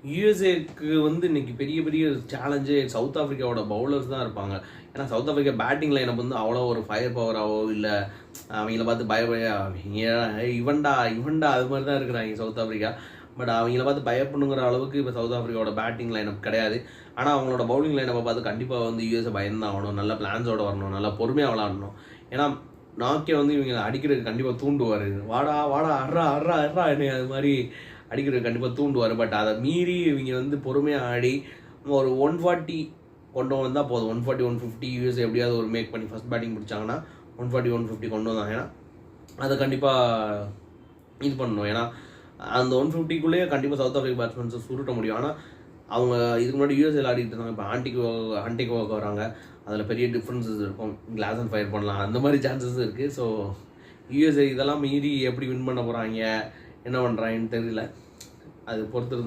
யூஎஸ்ஏக்கு வந்து இன்னைக்கு பெரிய பெரிய சேலஞ்சே சவுத் ஆஃப்ரிக்காவோட பவுலர்ஸ் தான் இருப்பாங்க. ஏன்னா சவுத் ஆஃப்ரிக்கா பேட்டிங் லைனப் வந்து அவ்வளோ ஒரு ஃபயர் பவராகவோ இல்லை அவங்கள பார்த்து இவன்டா இவன்டா அது மாதிரி தான் இருக்கிறாங்க சவுத் ஆஃப்ரிக்கா. பட் அவங்கள பார்த்து பயப்படணுங்கிற அளவுக்கு இப்போ சவுத் ஆஃப்ரிக்காவோட பேட்டிங் லைனப் கிடையாது. ஆனால் அவங்களோட பவுலிங் லைனப்பை பார்த்து கண்டிப்பாக வந்து யூஎஸ்ஏ பயந்தான் ஆகணும், நல்ல பிளான்ஸோடு வரணும், நல்லா பொறுமையாக விளாடணும். ஏன்னா நாக்கே வந்து இவங்க அடிக்கிறதுக்கு கண்டிப்பாக தூண்டுவார், வாடா வாடா அட்ரா அட்ரா அட்ரா என்ன அது மாதிரி அடிக்கிறது கண்டிப்பாக தூண்டுவார். பட் அதை மீறி இவங்க வந்து பொறுமையாக ஆடி ஒரு 140 கொண்டு வந்தால் போதும். 140 150 யூஎஸ் எப்படியாவது ஒரு மேக் பண்ணி ஃபஸ்ட் பேட்டிங் பிடிச்சாங்கன்னா 140 150 கொண்டு வந்தாங்க. ஏன்னா அதை கண்டிப்பாக இது பண்ணணும். ஏன்னா அந்த 150க்குள்ளேயே கண்டிப்பாக சவுத் ஆஃப்ரிக்கா பேட்ஸ்மேன்ஸை சுருட்ட முடியும். ஆனால் அவங்க இதுக்கு முன்னாடி யூஎஸ்ஏல ஆடிட்டு இருந்தாங்க. இப்போ ஆன்டிகோவாக்கு வராங்க, அதில் பெரிய டிஃப்ரென்சஸ் இருக்கும். கிளாஸ் அண்ட் ஃபயர் பண்ணலாம், அந்த மாதிரி சான்சஸ் இருக்குது. ஸோ யூஎஸ்ஏ இதெல்லாம் மீறி எப்படி வின் பண்ண போகிறாங்க, என்ன பண்ணுறாங்கன்னு தெரியல. அது பொறுத்து